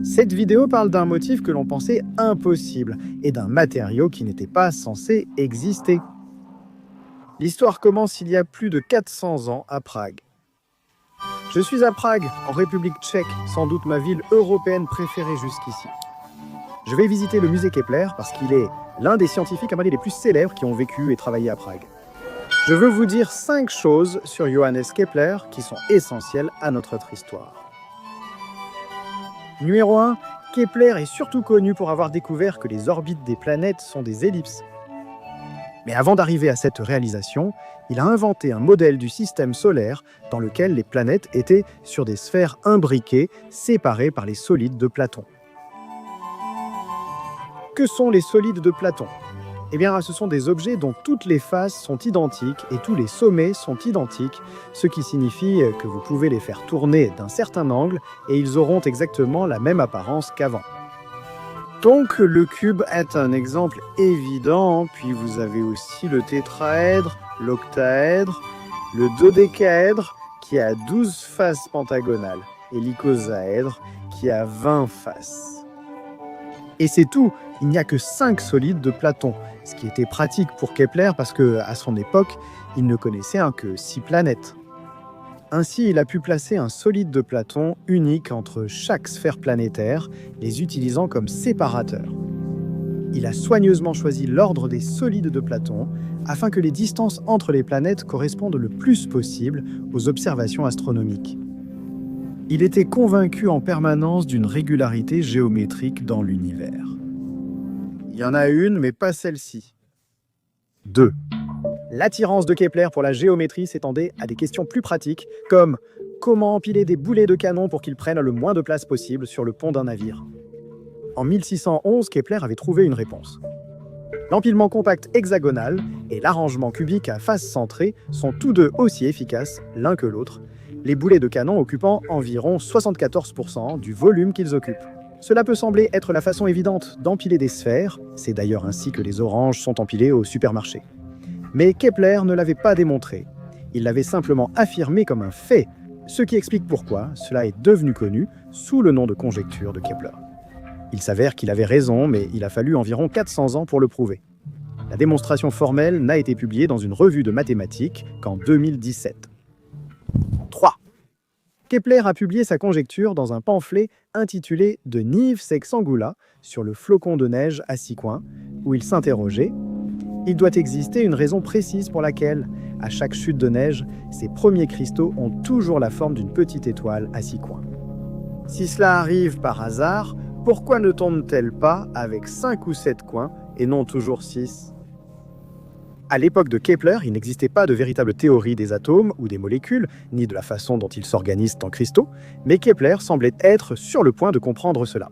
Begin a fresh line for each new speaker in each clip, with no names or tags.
Cette vidéo parle d'un motif que l'on pensait impossible et d'un matériau qui n'était pas censé exister. L'histoire commence il y a plus de 400 ans à Prague. Je suis à Prague, en République tchèque, sans doute ma ville européenne préférée jusqu'ici. Je vais visiter le musée Kepler parce qu'il est l'un des scientifiques à mon avis les plus célèbres qui ont vécu et travaillé à Prague. Je veux vous dire 5 choses sur Johannes Kepler qui sont essentielles à notre histoire. Numéro 1, Kepler est surtout connu pour avoir découvert que les orbites des planètes sont des ellipses. Mais avant d'arriver à cette réalisation, il a inventé un modèle du système solaire dans lequel les planètes étaient sur des sphères imbriquées, séparées par les solides de Platon. Que sont les solides de Platon ? Eh bien, ce sont des objets dont toutes les faces sont identiques et tous les sommets sont identiques, ce qui signifie que vous pouvez les faire tourner d'un certain angle et ils auront exactement la même apparence qu'avant. Donc, le cube est un exemple évident, puis vous avez aussi le tétraèdre, l'octaèdre, le dodécaèdre qui a 12 faces pentagonales et l'icosaèdre qui a 20 faces. Et c'est tout, il n'y a que 5 solides de Platon, ce qui était pratique pour Kepler parce qu'à son époque, il ne connaissait que 6 planètes. Ainsi, il a pu placer un solide de Platon unique entre chaque sphère planétaire, les utilisant comme séparateurs. Il a soigneusement choisi l'ordre des solides de Platon afin que les distances entre les planètes correspondent le plus possible aux observations astronomiques. Il était convaincu en permanence d'une régularité géométrique dans l'univers. Il y en a une, mais pas celle-ci. 2. L'attirance de Kepler pour la géométrie s'étendait à des questions plus pratiques, comme comment empiler des boulets de canon pour qu'ils prennent le moins de place possible sur le pont d'un navire. En 1611, Kepler avait trouvé une réponse. L'empilement compact hexagonal et l'arrangement cubique à face centrée sont tous deux aussi efficaces l'un que l'autre, les boulets de canon occupant environ 74% du volume qu'ils occupent. Cela peut sembler être la façon évidente d'empiler des sphères, c'est d'ailleurs ainsi que les oranges sont empilées au supermarché. Mais Kepler ne l'avait pas démontré, il l'avait simplement affirmé comme un fait, ce qui explique pourquoi cela est devenu connu sous le nom de conjecture de Kepler. Il s'avère qu'il avait raison, mais il a fallu environ 400 ans pour le prouver. La démonstration formelle n'a été publiée dans une revue de mathématiques qu'en 2017. 3. Kepler a publié sa conjecture dans un pamphlet intitulé « De Nives Sexangula » sur le flocon de neige à 6 coins, où il s'interrogeait « Il doit exister une raison précise pour laquelle, à chaque chute de neige, ces premiers cristaux ont toujours la forme d'une petite étoile à 6 coins. Si cela arrive par hasard, pourquoi ne tombent-elles pas avec 5 ou 7 coins et non toujours 6 ?» À l'époque de Kepler, il n'existait pas de véritable théorie des atomes ou des molécules, ni de la façon dont ils s'organisent en cristaux, mais Kepler semblait être sur le point de comprendre cela.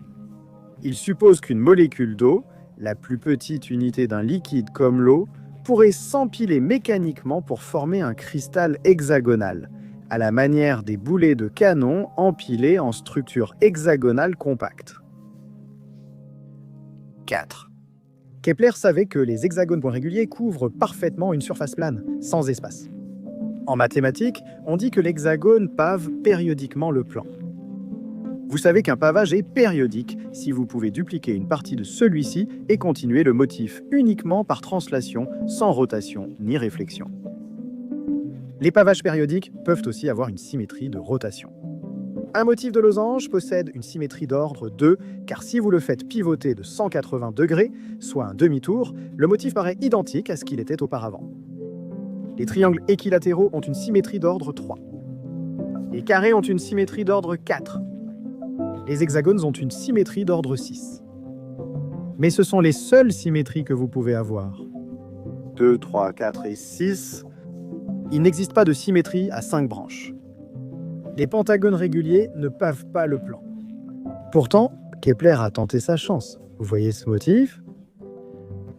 Il suppose qu'une molécule d'eau, la plus petite unité d'un liquide comme l'eau, pourrait s'empiler mécaniquement pour former un cristal hexagonal, à la manière des boulets de canon empilés en structure hexagonale compacte. 4. Kepler savait que les hexagones points réguliers couvrent parfaitement une surface plane, sans espace. En mathématiques, on dit que l'hexagone pave périodiquement le plan. Vous savez qu'un pavage est périodique si vous pouvez dupliquer une partie de celui-ci et continuer le motif uniquement par translation, sans rotation ni réflexion. Les pavages périodiques peuvent aussi avoir une symétrie de rotation. Un motif de losange possède une symétrie d'ordre 2, car si vous le faites pivoter de 180 degrés, soit un demi-tour, le motif paraît identique à ce qu'il était auparavant. Les triangles équilatéraux ont une symétrie d'ordre 3. Les carrés ont une symétrie d'ordre 4. Les hexagones ont une symétrie d'ordre 6. Mais ce sont les seules symétries que vous pouvez avoir. 2, 3, 4 et 6. Il n'existe pas de symétrie à 5 branches. Les pentagones réguliers ne pavent pas le plan. Pourtant, Kepler a tenté sa chance. Vous voyez ce motif ?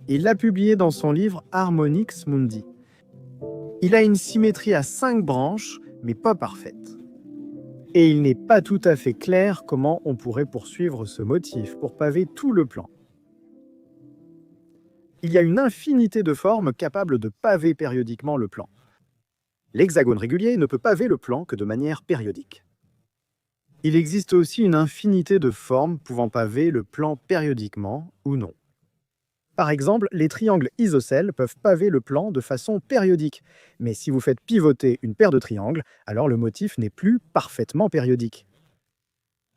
Il l'a publié dans son livre Harmonix Mundi. Il a une symétrie à 5 branches, mais pas parfaite. Et il n'est pas tout à fait clair comment on pourrait poursuivre ce motif pour paver tout le plan. Il y a une infinité de formes capables de paver périodiquement le plan. L'hexagone régulier ne peut paver le plan que de manière périodique. Il existe aussi une infinité de formes pouvant paver le plan périodiquement ou non. Par exemple, les triangles isocèles peuvent paver le plan de façon périodique, mais si vous faites pivoter une paire de triangles, alors le motif n'est plus parfaitement périodique.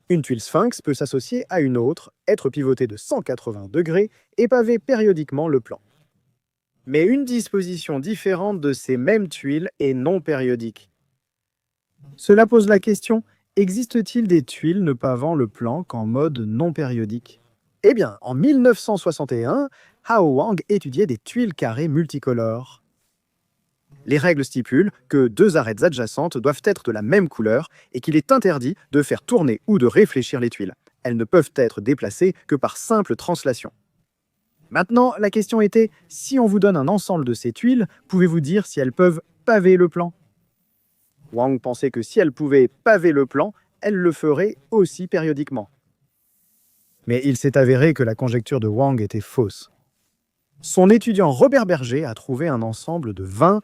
Une tuile sphinx peut s'associer à une autre, être pivotée de 180 degrés et paver périodiquement le plan. Mais une disposition différente de ces mêmes tuiles est non périodique. Cela pose la question, existe-t-il des tuiles ne pavant le plan qu'en mode non périodique? Eh bien, en 1961, Hao Wang étudiait des tuiles carrées multicolores. Les règles stipulent que deux arêtes adjacentes doivent être de la même couleur et qu'il est interdit de faire tourner ou de réfléchir les tuiles. Elles ne peuvent être déplacées que par simple translation. Maintenant, la question était, si on vous donne un ensemble de ces tuiles, pouvez-vous dire si elles peuvent paver le plan? Wang pensait que si elles pouvaient paver le plan, elles le feraient aussi périodiquement. Mais il s'est avéré que la conjecture de Wang était fausse. Son étudiant Robert Berger a trouvé un ensemble de 20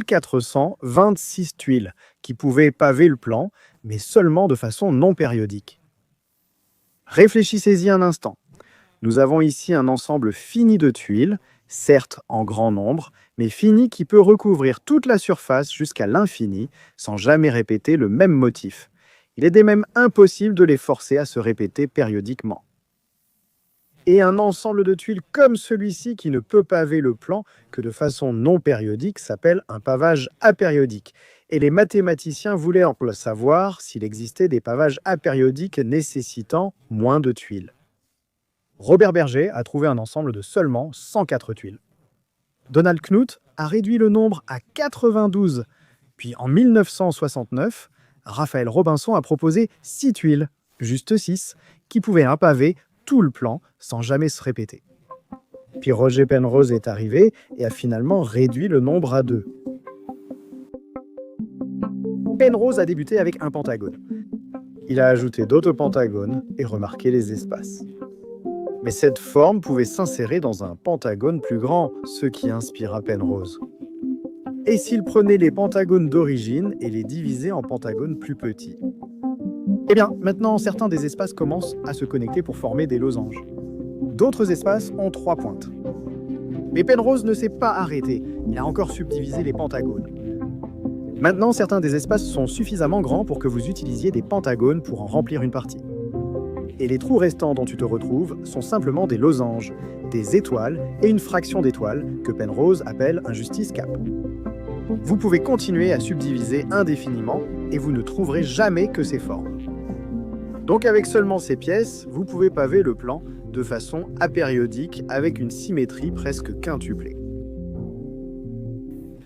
426 tuiles qui pouvaient paver le plan, mais seulement de façon non périodique. Réfléchissez-y un instant. Nous avons ici un ensemble fini de tuiles, certes en grand nombre, mais fini qui peut recouvrir toute la surface jusqu'à l'infini sans jamais répéter le même motif. Il est même impossible de les forcer à se répéter périodiquement. Et un ensemble de tuiles comme celui-ci qui ne peut paver le plan que de façon non périodique s'appelle un pavage apériodique. Et les mathématiciens voulaient en plus savoir s'il existait des pavages apériodiques nécessitant moins de tuiles. Robert Berger a trouvé un ensemble de seulement 104 tuiles. Donald Knuth a réduit le nombre à 92. Puis en 1969, Raphaël Robinson a proposé 6 tuiles, juste 6, qui pouvaient paver tout le plan sans jamais se répéter. Puis Roger Penrose est arrivé et a finalement réduit le nombre à 2. Penrose a débuté avec un pentagone. Il a ajouté d'autres pentagones et remarqué les espaces. Mais cette forme pouvait s'insérer dans un pentagone plus grand, ce qui inspira Penrose. Et s'il prenait les pentagones d'origine et les divisait en pentagones plus petits? Eh bien, maintenant, certains des espaces commencent à se connecter pour former des losanges. D'autres espaces ont 3 pointes. Mais Penrose ne s'est pas arrêté, il a encore subdivisé les pentagones. Maintenant, certains des espaces sont suffisamment grands pour que vous utilisiez des pentagones pour en remplir une partie. Et les trous restants dont tu te retrouves sont simplement des losanges, des étoiles et une fraction d'étoiles que Penrose appelle un justice cap. Vous pouvez continuer à subdiviser indéfiniment et vous ne trouverez jamais que ces formes. Donc avec seulement ces pièces, vous pouvez paver le plan de façon apériodique avec une symétrie presque quintuplée.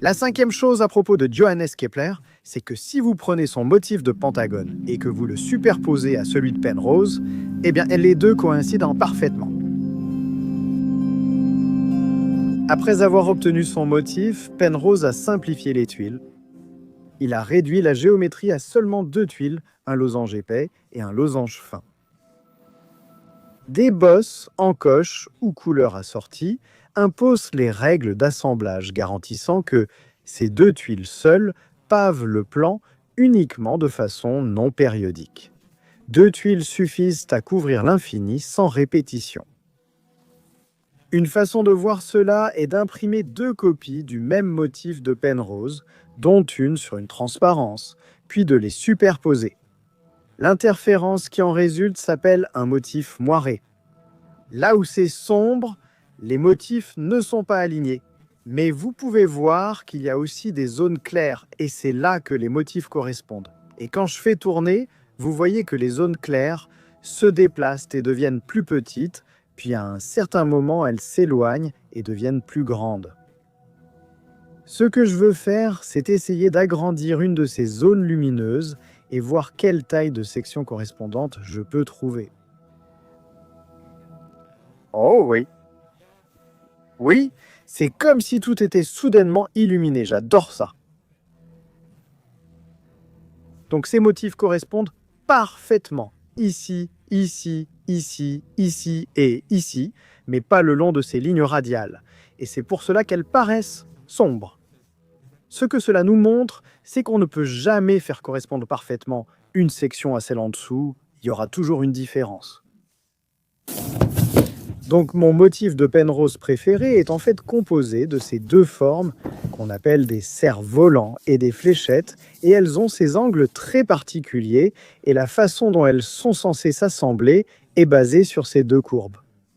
La 5e chose à propos de Johannes Kepler, c'est que si vous prenez son motif de pentagone et que vous le superposez à celui de Penrose, eh bien les deux coïncident parfaitement. Après avoir obtenu son motif, Penrose a simplifié les tuiles. Il a réduit la géométrie à seulement 2 tuiles, un losange épais et un losange fin. Des bosses, encoches ou couleurs assorties imposent les règles d'assemblage garantissant que ces 2 tuiles seules pavent le plan uniquement de façon non périodique. 2 tuiles suffisent à couvrir l'infini sans répétition. Une façon de voir cela est d'imprimer 2 copies du même motif de Penrose, dont une sur une transparence, puis de les superposer. L'interférence qui en résulte s'appelle un motif moiré. Là où c'est sombre, les motifs ne sont pas alignés. Mais vous pouvez voir qu'il y a aussi des zones claires, et c'est là que les motifs correspondent. Et quand je fais tourner, vous voyez que les zones claires se déplacent et deviennent plus petites, puis à un certain moment, elles s'éloignent et deviennent plus grandes. Ce que je veux faire, c'est essayer d'agrandir une de ces zones lumineuses et voir quelle taille de section correspondante je peux trouver. Oh oui. Oui, c'est comme si tout était soudainement illuminé, j'adore ça. Donc ces motifs correspondent parfaitement, ici, ici, ici, ici et ici, mais pas le long de ces lignes radiales. Et c'est pour cela qu'elles paraissent sombres. Ce que cela nous montre, c'est qu'on ne peut jamais faire correspondre parfaitement une section à celle en dessous, il y aura toujours une différence. Donc mon motif de Penrose préféré est en fait composé de ces deux formes qu'on appelle des cerfs-volants et des fléchettes, et elles ont ces angles très particuliers, et la façon dont elles sont censées s'assembler est basée sur ces deux courbes.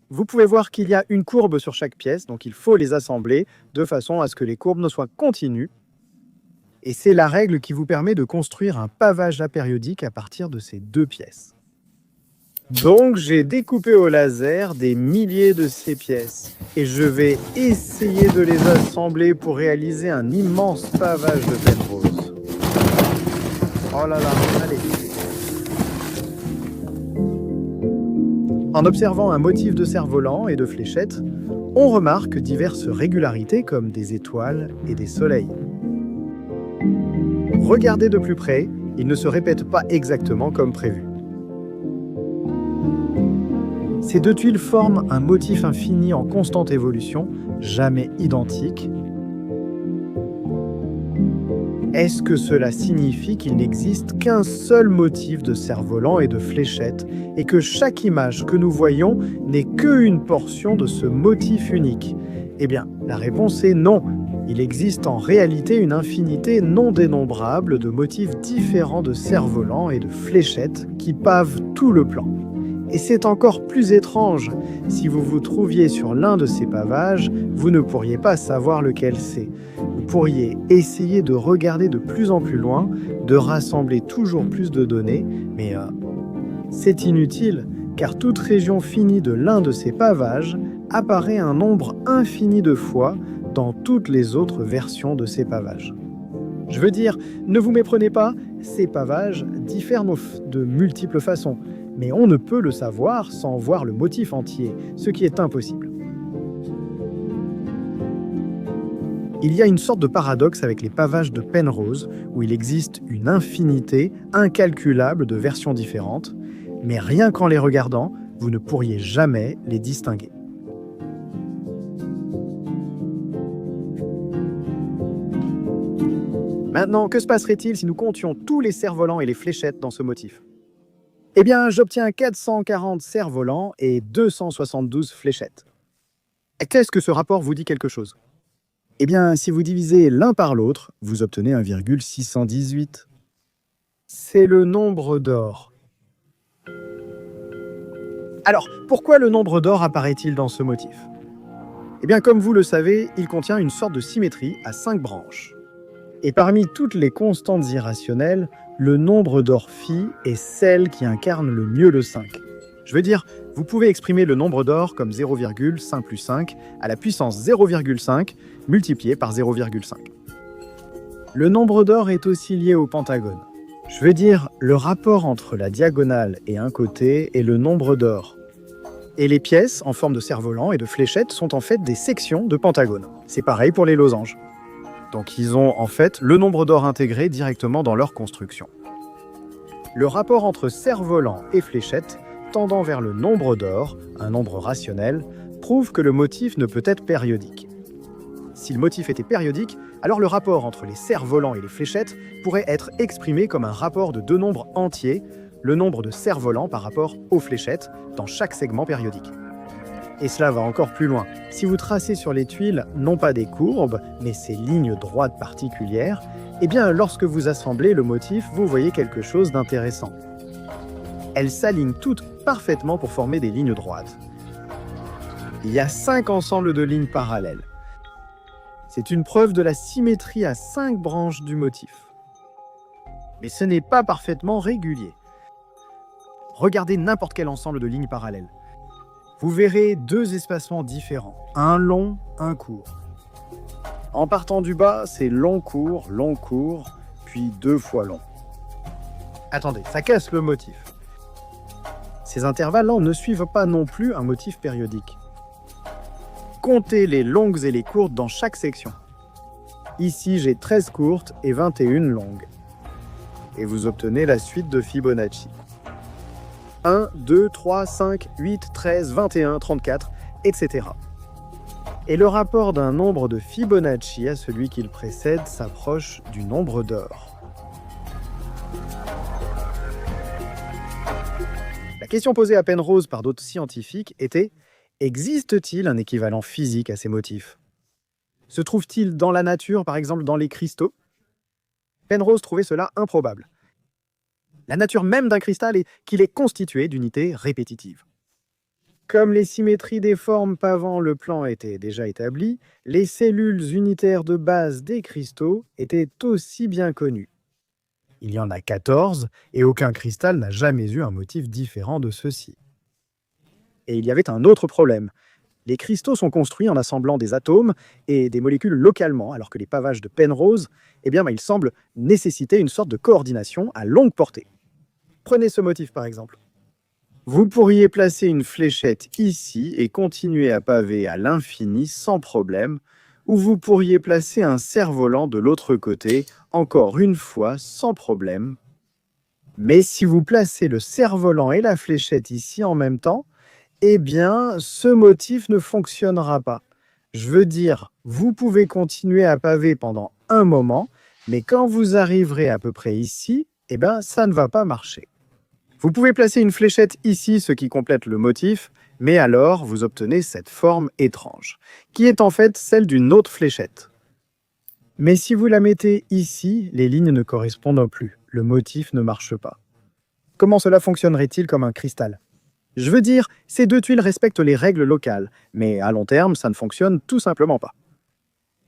Vous pouvez voir qu'il y a une courbe sur chaque pièce, donc il faut les assembler de façon à ce que les courbes ne soient continues. Et c'est la règle qui vous permet de construire un pavage apériodique à partir de ces deux pièces. Donc j'ai découpé au laser des milliers de ces pièces et je vais essayer de les assembler pour réaliser un immense pavage de Penrose. Oh là là, allez. En observant un motif de cerf-volant et de fléchettes, on remarque diverses régularités comme des étoiles et des soleils. Regardez de plus près, ils ne se répètent pas exactement comme prévu. Ces deux tuiles forment un motif infini en constante évolution, jamais identique. Est-ce que cela signifie qu'il n'existe qu'un seul motif de cerf-volant et de fléchettes et que chaque image que nous voyons n'est qu'une portion de ce motif unique? Eh bien, la réponse est non. Il existe en réalité une infinité non dénombrable de motifs différents de cerfs-volants et de fléchettes qui pavent tout le plan. Et c'est encore plus étrange. Si vous vous trouviez sur l'un de ces pavages, vous ne pourriez pas savoir lequel c'est. Vous pourriez essayer de regarder de plus en plus loin, de rassembler toujours plus de données, mais c'est inutile, car toute région finie de l'un de ces pavages apparaît un nombre infini de fois dans toutes les autres versions de ces pavages. Je veux dire, ne vous méprenez pas, ces pavages diffèrent de multiples façons, mais on ne peut le savoir sans voir le motif entier, ce qui est impossible. Il y a une sorte de paradoxe avec les pavages de Penrose, où il existe une infinité incalculable de versions différentes, mais rien qu'en les regardant, vous ne pourriez jamais les distinguer. Maintenant, que se passerait-il si nous comptions tous les cerfs-volants et les fléchettes dans ce motif? Eh bien, j'obtiens 440 cerfs-volants et 272 fléchettes. Qu'est-ce que ce rapport vous dit quelque chose? Eh bien, si vous divisez l'un par l'autre, vous obtenez 1,618. C'est le nombre d'or. Alors, pourquoi le nombre d'or apparaît-il dans ce motif? Eh bien, comme vous le savez, il contient une sorte de symétrie à 5 branches. Et parmi toutes les constantes irrationnelles, le nombre d'or phi est celle qui incarne le mieux le 5. Je veux dire, vous pouvez exprimer le nombre d'or comme 0,5 plus 5 à la puissance 0,5 multiplié par 0,5. Le nombre d'or est aussi lié au pentagone. Je veux dire, le rapport entre la diagonale et un côté est le nombre d'or. Et les pièces en forme de cerf-volant et de fléchettes sont en fait des sections de pentagone. C'est pareil pour les losanges. Donc ils ont en fait le nombre d'or intégré directement dans leur construction. Le rapport entre cerf-volant et fléchette tendant vers le nombre d'or, un nombre rationnel, prouve que le motif ne peut être périodique. Si le motif était périodique, alors le rapport entre les cerfs-volants et les fléchettes pourrait être exprimé comme un rapport de deux nombres entiers, le nombre de cerfs-volants par rapport aux fléchettes dans chaque segment périodique. Et cela va encore plus loin. Si vous tracez sur les tuiles non pas des courbes, mais ces lignes droites particulières, eh bien lorsque vous assemblez le motif, vous voyez quelque chose d'intéressant. Elles s'alignent toutes parfaitement pour former des lignes droites. Il y a 5 ensembles de lignes parallèles. C'est une preuve de la symétrie à 5 branches du motif. Mais ce n'est pas parfaitement régulier. Regardez n'importe quel ensemble de lignes parallèles. Vous verrez 2 espacements différents, un long, un court. En partant du bas, c'est long, court, puis 2 fois long. Attendez, ça casse le motif. Ces intervalles-là ne suivent pas non plus un motif périodique. Comptez les longues et les courtes dans chaque section. Ici, j'ai 13 courtes et 21 longues. Et vous obtenez la suite de Fibonacci. 1, 2, 3, 5, 8, 13, 21, 34, etc. Et le rapport d'un nombre de Fibonacci à celui qui le précède s'approche du nombre d'or. La question posée à Penrose par d'autres scientifiques était: existe-t-il un équivalent physique à ces motifs? Se trouve-t-il dans la nature, par exemple dans les cristaux? Penrose trouvait cela improbable. La nature même d'un cristal est qu'il est constitué d'unités répétitives. Comme les symétries des formes pavant le plan étaient déjà établies, les cellules unitaires de base des cristaux étaient aussi bien connues. Il y en a 14, et aucun cristal n'a jamais eu un motif différent de ceux-ci. Et il y avait un autre problème. Les cristaux sont construits en assemblant des atomes et des molécules localement, alors que les pavages de Penrose, ils semblent nécessiter une sorte de coordination à longue portée. Prenez ce motif par exemple. Vous pourriez placer une fléchette ici et continuer à paver à l'infini sans problème, ou vous pourriez placer un cerf-volant de l'autre côté, encore une fois sans problème. Mais si vous placez le cerf-volant et la fléchette ici en même temps, ce motif ne fonctionnera pas. Je veux dire, vous pouvez continuer à paver pendant un moment, mais quand vous arriverez à peu près ici, ça ne va pas marcher. Vous pouvez placer une fléchette ici, ce qui complète le motif, mais alors vous obtenez cette forme étrange, qui est en fait celle d'une autre fléchette. Mais si vous la mettez ici, les lignes ne correspondent plus, le motif ne marche pas. Comment cela fonctionnerait-il comme un cristal? Je veux dire, ces deux tuiles respectent les règles locales, mais à long terme, ça ne fonctionne tout simplement pas.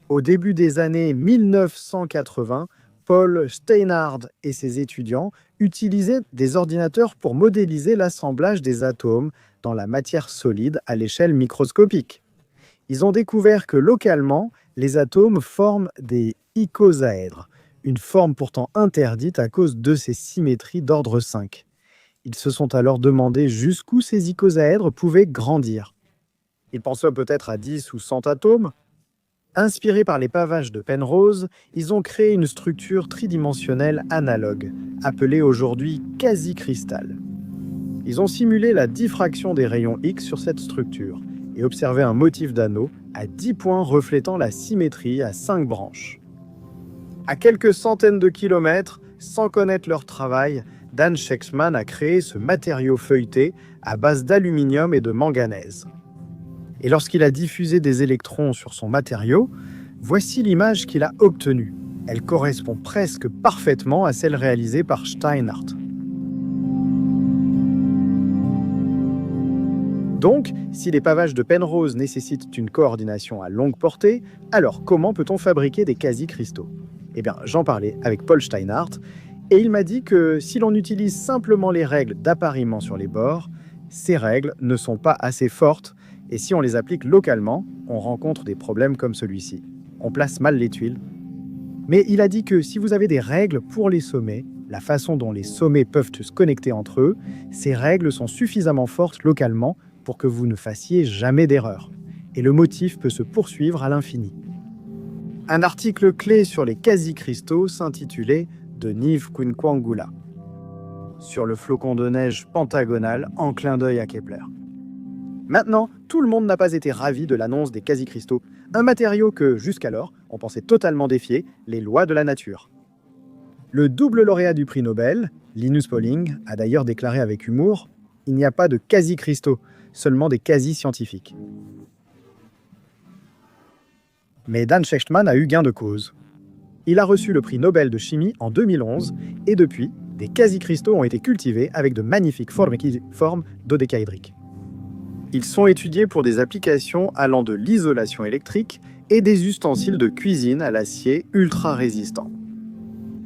Au début des années 1980, Paul Steinhardt et ses étudiants utilisaient des ordinateurs pour modéliser l'assemblage des atomes dans la matière solide à l'échelle microscopique. Ils ont découvert que localement, les atomes forment des icosaèdres, une forme pourtant interdite à cause de ses symétries d'ordre 5. Ils se sont alors demandé jusqu'où ces icosaèdres pouvaient grandir. Ils pensaient peut-être à 10 ou 100 atomes. Inspirés par les pavages de Penrose, ils ont créé une structure tridimensionnelle analogue, appelée aujourd'hui quasi-cristal. Ils ont simulé la diffraction des rayons X sur cette structure et observé un motif d'anneau à 10 points reflétant la symétrie à 5 branches. À quelques centaines de kilomètres, sans connaître leur travail, Dan Shechtman a créé ce matériau feuilleté à base d'aluminium et de manganèse. Et lorsqu'il a diffusé des électrons sur son matériau, voici l'image qu'il a obtenue. Elle correspond presque parfaitement à celle réalisée par Steinhardt. Donc, si les pavages de Penrose nécessitent une coordination à longue portée, alors comment peut-on fabriquer des quasi-cristaux? J'en parlais avec Paul Steinhardt, et il m'a dit que si l'on utilise simplement les règles d'appariement sur les bords, ces règles ne sont pas assez fortes, et si on les applique localement, on rencontre des problèmes comme celui-ci. On place mal les tuiles. Mais il a dit que si vous avez des règles pour les sommets, la façon dont les sommets peuvent se connecter entre eux, ces règles sont suffisamment fortes localement pour que vous ne fassiez jamais d'erreur. Et le motif peut se poursuivre à l'infini. Un article clé sur les quasi-cristaux s'intitulait « De Nive Quinquangula » sur le flocon de neige pentagonal en clin d'œil à Kepler. Maintenant, tout le monde n'a pas été ravi de l'annonce des quasi-cristaux, un matériau que, jusqu'alors, on pensait totalement défier les lois de la nature. Le double lauréat du prix Nobel, Linus Pauling, a d'ailleurs déclaré avec humour « Il n'y a pas de quasi-cristaux, seulement des quasi-scientifiques ». Mais Dan Shechtman a eu gain de cause. Il a reçu le prix Nobel de chimie en 2011 et depuis, des quasi-cristaux ont été cultivés avec de magnifiques formes dodécaédriques. Ils sont étudiés pour des applications allant de l'isolation électrique et des ustensiles de cuisine à l'acier ultra résistant.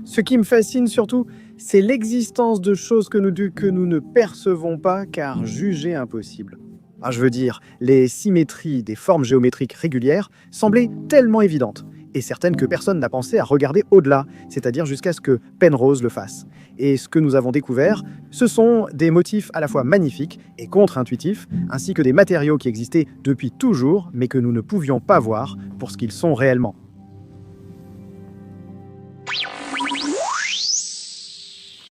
Ce qui me fascine surtout, c'est l'existence de choses que nous ne percevons pas car jugées impossibles. Je veux dire, les symétries des formes géométriques régulières semblaient tellement évidentes et certaines que personne n'a pensé à regarder au-delà, c'est-à-dire jusqu'à ce que Penrose le fasse. Et ce que nous avons découvert, ce sont des motifs à la fois magnifiques et contre-intuitifs, ainsi que des matériaux qui existaient depuis toujours, mais que nous ne pouvions pas voir pour ce qu'ils sont réellement.